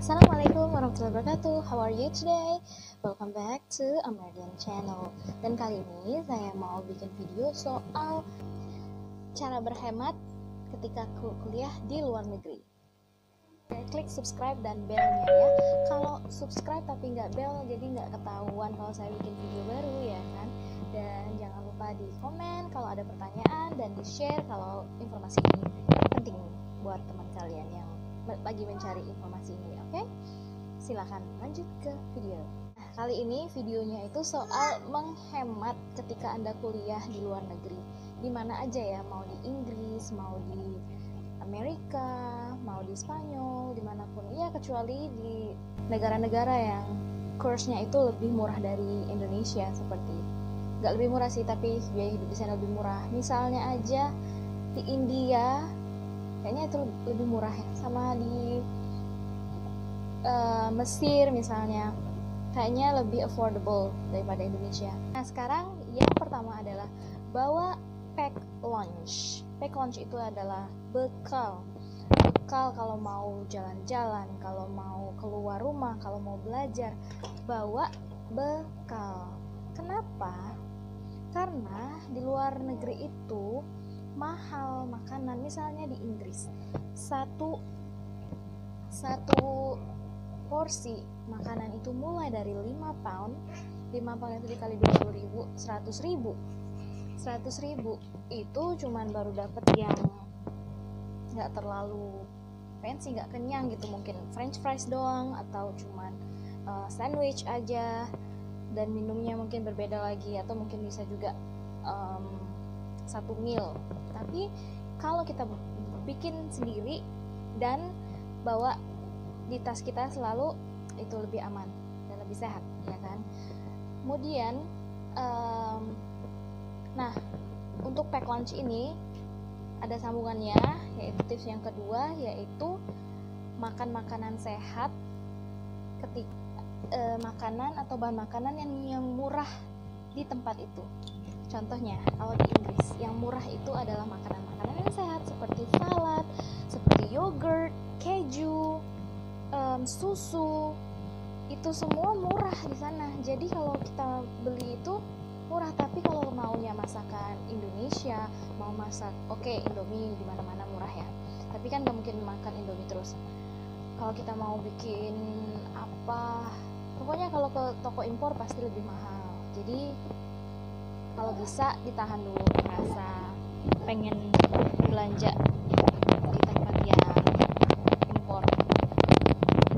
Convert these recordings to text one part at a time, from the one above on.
Assalamualaikum warahmatullahi wabarakatuh. How are you today? Welcome back to American Channel. Dan kali ini saya mau bikin video soal cara berhemat ketika kuliah di luar negeri. Klik subscribe dan belnya ya. Kalau subscribe tapi nggak bel, jadi nggak ketahuan kalau saya bikin video baru ya kan. Dan jangan lupa di komen kalau ada pertanyaan dan di share kalau informasi ini penting buat teman kalian yang lagi mencari informasi ini. Oke? Silakan lanjut ke video. Nah, kali ini videonya itu soal menghemat ketika Anda kuliah di luar negeri. Di mana aja ya, mau di Inggris, mau di Amerika, mau di Spanyol, dimanapun ya, kecuali di negara-negara yang kursnya itu lebih murah dari Indonesia, seperti nggak lebih murah sih, tapi biaya hidup di sana lebih murah. Misalnya aja di India kayaknya itu lebih murah ya, sama di Mesir misalnya kayaknya lebih affordable daripada Indonesia. Nah, sekarang yang pertama adalah bawa pack lunch. Pack lunch itu adalah bekal kalau mau jalan-jalan, kalau mau keluar rumah, kalau mau belajar, bawa bekal. Kenapa? Karena di luar negeri itu mahal makanan. Misalnya di Inggris, satu porsi makanan itu mulai dari 5 pound. 5 pound itu dikali 20.000, 100.000 itu cuman baru dapet yang nggak terlalu fancy, nggak kenyang gitu, mungkin french fries doang atau cuman sandwich aja, dan minumnya mungkin berbeda lagi, atau mungkin bisa juga satu meal. Tapi kalau kita bikin sendiri dan bawa di tas kita selalu, itu lebih aman dan lebih sehat ya kan. Kemudian nah, untuk pack lunch ini ada sambungannya, yaitu tips yang kedua, yaitu makan makanan sehat ketika makanan atau bahan makanan yang murah di tempat itu. Contohnya, kalau di Inggris yang murah itu adalah makanan-makanan yang sehat, seperti salad, seperti yogurt, keju, susu. Itu semua murah di sana. Jadi kalau kita beli itu murah. Tapi kalau maunya masakan Indonesia, mau masak, oke, Indomie di mana-mana murah ya. Tapi kan nggak mungkin makan Indomie terus. Kalau kita mau bikin apa, pokoknya kalau ke toko impor pasti lebih mahal. Jadi kalau bisa ditahan dulu rasa pengen belanja di tempat yang impor.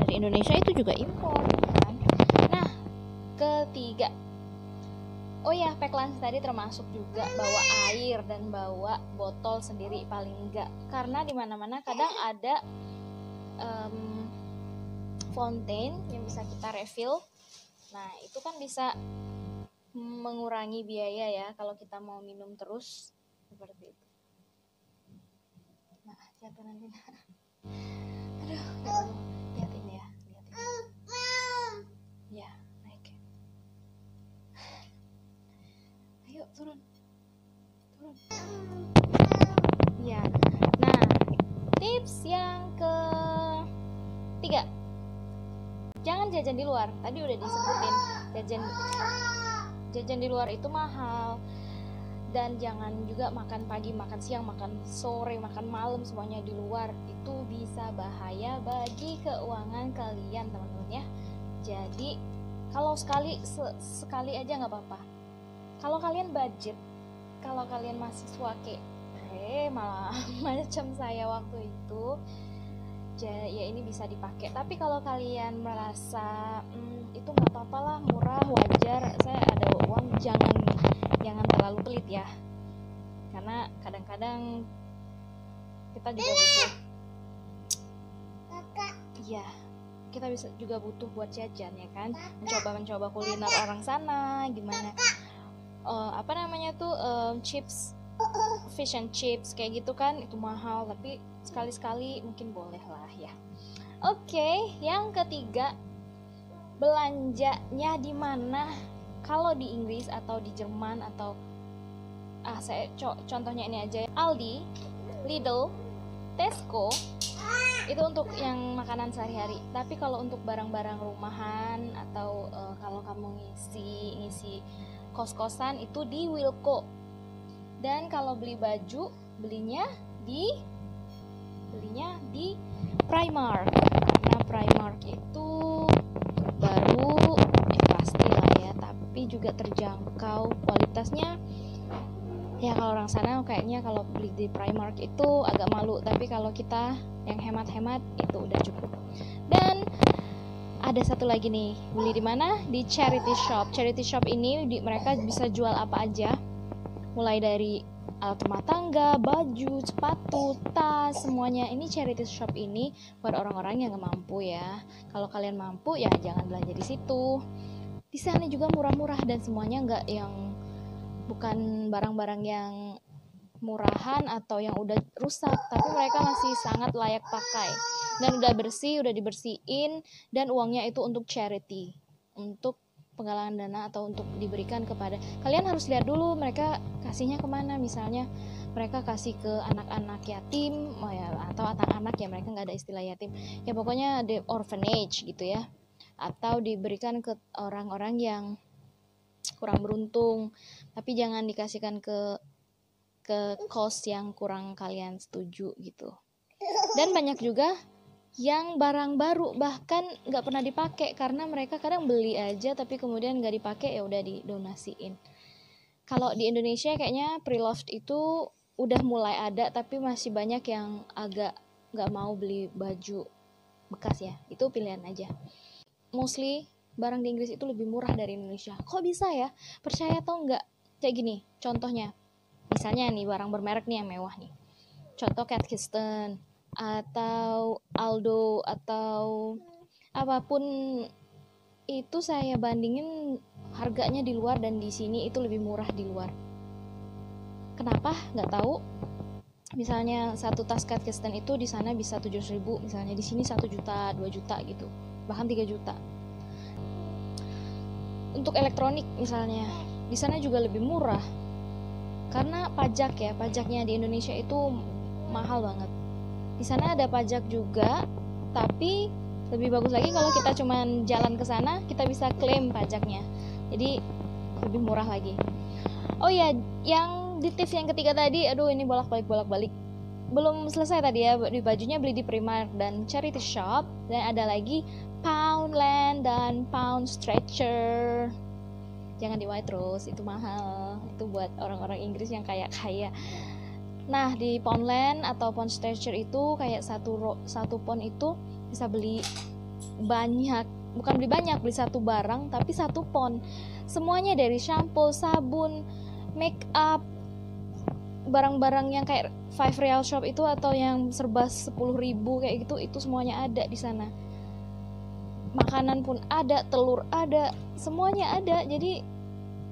Dari Indonesia itu juga impor kan. Nah, ketiga, oh ya, pack lunch tadi termasuk juga bawa air dan bawa botol sendiri paling enggak, karena di mana-mana kadang ada fountain yang bisa kita refill. Nah, itu kan bisa mengurangi biaya ya kalau kita mau minum terus seperti itu. Nah, jatuh nanti. Aduh, liatin ya, ya, naik. Ayo turun. Ya. Nah, tips yang ketiga, jangan jajan di luar. Tadi udah disebutin, jajan di luar itu mahal. Dan jangan juga makan pagi, makan siang, makan sore, makan malam, semuanya di luar. Itu bisa bahaya bagi keuangan kalian, teman-teman ya. Jadi kalau sekali aja nggak apa-apa. Kalau kalian budget, kalau kalian mahasiswa malah macam saya waktu itu, ya ini bisa dipakai. Tapi kalau kalian merasa itu nggak apa-apa lah, murah, wajar, saya ada uang, jangan terlalu pelit ya, karena kadang-kadang kita juga butuh, ya kita bisa juga butuh buat jajan ya kan, mencoba kuliner orang sana gimana, chips, fish and chips kayak gitu kan, itu mahal, tapi sekali-sekali mungkin boleh lah ya. Oke, yang ketiga, belanjanya di mana? Kalau di Inggris atau di Jerman atau saya contohnya ini aja, Aldi, Lidl, Tesco, Itu untuk yang makanan sehari-hari. Tapi kalau untuk barang-barang rumahan atau kalau kamu ngisi kos-kosan itu di Wilko. Dan kalau beli baju belinya di Primark. Karena Primark itu baru pastilah ya, tapi juga terjangkau kualitasnya. Ya kalau orang sana kayaknya kalau beli di Primark itu agak malu, tapi kalau kita yang hemat-hemat itu udah cukup. Dan ada satu lagi nih, beli di mana? Di charity shop. Charity shop ini mereka bisa jual apa aja, mulai dari alat rumah tangga, baju, sepatu, tas, semuanya. Ini charity shop ini buat orang-orang yang nggak mampu ya. Kalau kalian mampu ya jangan belanja di situ. Di sana juga murah-murah dan semuanya bukan barang-barang yang murahan atau yang udah rusak, tapi mereka masih sangat layak pakai dan udah bersih, udah dibersihin, dan uangnya itu untuk charity, untuk penggalangan dana atau untuk diberikan kepada, kalian harus lihat dulu mereka kasihnya kemana. Misalnya mereka kasih ke anak-anak yatim atau anak-anak ya, mereka nggak ada istilah yatim ya, pokoknya the orphanage gitu ya, atau diberikan ke orang-orang yang kurang beruntung, tapi jangan dikasihkan ke kos yang kurang kalian setuju gitu. Dan banyak juga yang barang baru bahkan nggak pernah dipakai, karena mereka kadang beli aja tapi kemudian nggak dipakai, ya udah didonasiin. Kalau di Indonesia kayaknya pre-loved itu udah mulai ada, tapi masih banyak yang agak nggak mau beli baju bekas ya, itu pilihan aja. Mostly barang di Inggris itu lebih murah dari Indonesia. Kok bisa ya? Percaya atau enggak? Kayak gini, contohnya. Misalnya nih barang bermerek nih yang mewah nih. Contoh Cat Kirsten atau Aldo atau apapun itu, saya bandingin harganya di luar dan di sini itu lebih murah di luar. Kenapa? Nggak tahu. Misalnya satu tas Cat Kirsten itu di sana bisa 7.000, misalnya di sini 1 juta, 2 juta gitu, bahkan 3 juta. Untuk elektronik misalnya, di sana juga lebih murah. Karena pajaknya di Indonesia itu mahal banget. Di sana ada pajak juga, tapi lebih bagus lagi kalau kita cuman jalan ke sana, kita bisa klaim pajaknya. Jadi lebih murah lagi. Oh ya, yang di tips yang ketiga tadi, aduh ini bolak-balik. Belum selesai tadi ya, di bajunya beli di Primark dan charity shop, dan ada lagi Poundland dan Pound Stretcher. Jangan di Waitrose, itu mahal. Itu buat orang-orang Inggris yang kaya. Nah, di Poundland atau Pound Stretcher itu kayak satu pound itu bisa beli banyak. Bukan beli banyak, beli satu barang tapi 1 pound. Semuanya dari shampoo, sabun, make up, barang-barang yang kayak 5 real shop itu atau yang serba 10.000 kayak gitu, itu semuanya ada di sana. Makanan pun ada, telur ada, semuanya ada. Jadi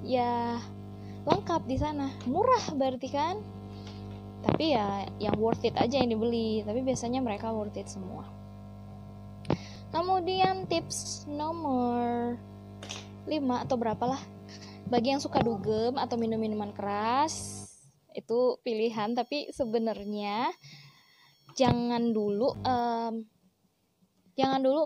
ya lengkap di sana. Murah berarti kan? Tapi ya yang worth it aja yang dibeli. Tapi biasanya mereka worth it semua. Kemudian tips nomor 5 atau berapalah, bagi yang suka dugem atau minum-minuman keras, itu pilihan. Tapi sebenarnya jangan dulu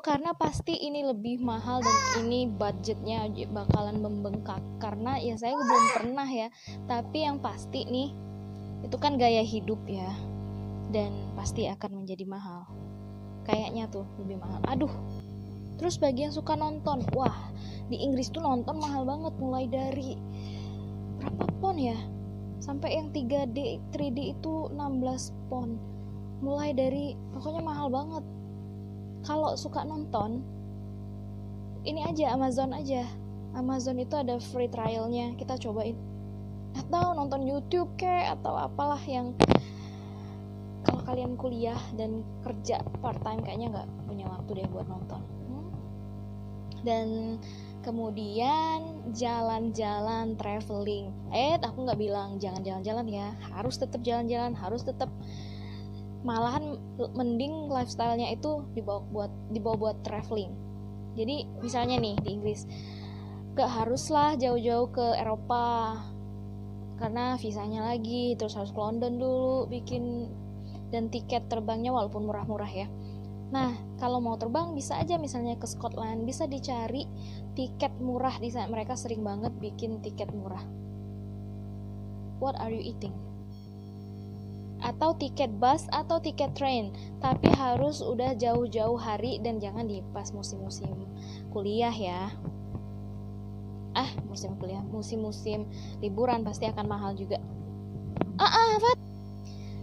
karena pasti ini lebih mahal dan ini budgetnya bakalan membengkak. Karena ya saya belum pernah ya, tapi yang pasti nih itu kan gaya hidup ya, dan pasti akan menjadi mahal. Kayaknya tuh lebih mahal. Aduh. Terus bagi yang suka nonton, wah di Inggris tuh nonton mahal banget, mulai dari berapa pound ya, sampai yang 3D itu 16 pound. Mulai dari, pokoknya mahal banget. Kalau suka nonton, ini aja Amazon itu ada free trialnya, kita cobain. Atau nonton YouTube kayak atau apalah yang, kalau kalian kuliah dan kerja part time kayaknya nggak punya waktu deh buat nonton. Dan kemudian jalan-jalan, traveling. Aku nggak bilang jangan jalan-jalan ya, harus tetap jalan-jalan, harus tetap. Malahan mending lifestyle-nya itu dibawa buat traveling. Jadi misalnya nih di Inggris, gak haruslah jauh-jauh ke Eropa karena visanya lagi, terus harus ke London dulu bikin, dan tiket terbangnya walaupun murah-murah ya, Nah, kalau mau terbang bisa aja misalnya ke Scotland, bisa dicari tiket murah di sana. Mereka sering banget bikin tiket murah. What are you eating? Atau tiket bus atau tiket train, tapi harus udah jauh-jauh hari dan jangan di pas musim-musim kuliah ya. Musim kuliah, musim-musim liburan pasti akan mahal juga.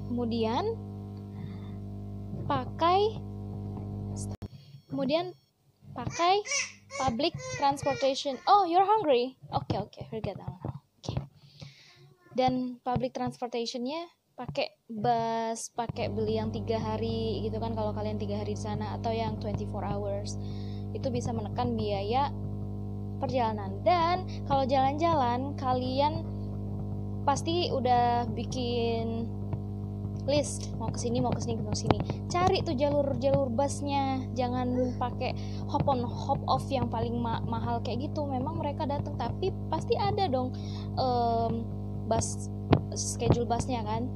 Kemudian pakai public transportation. Oh, you're hungry? Okay, forget that one. Okay. Dan public transportationnya pakai bus, pakai beli yang 3 hari gitu kan, kalau kalian 3 hari di sana, atau yang 24 hours. Itu bisa menekan biaya perjalanan. Dan kalau jalan-jalan, kalian pasti udah bikin list, mau kesini, mau kesini, mau kesini. Cari tuh jalur busnya, jangan pakai hop on hop off yang paling mahal kayak gitu. Memang mereka datang, tapi pasti ada dong bus schedule busnya kan,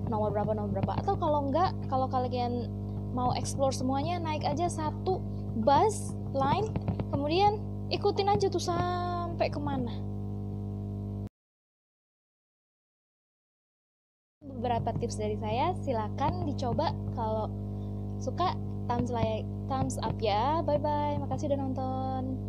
nomor berapa. Atau kalau enggak, kalau kalian mau explore semuanya, naik aja satu bus line, kemudian ikutin aja tuh sampai kemana. Beberapa tips dari saya, silakan dicoba. Kalau suka thumbs up ya. Bye bye, makasih udah nonton.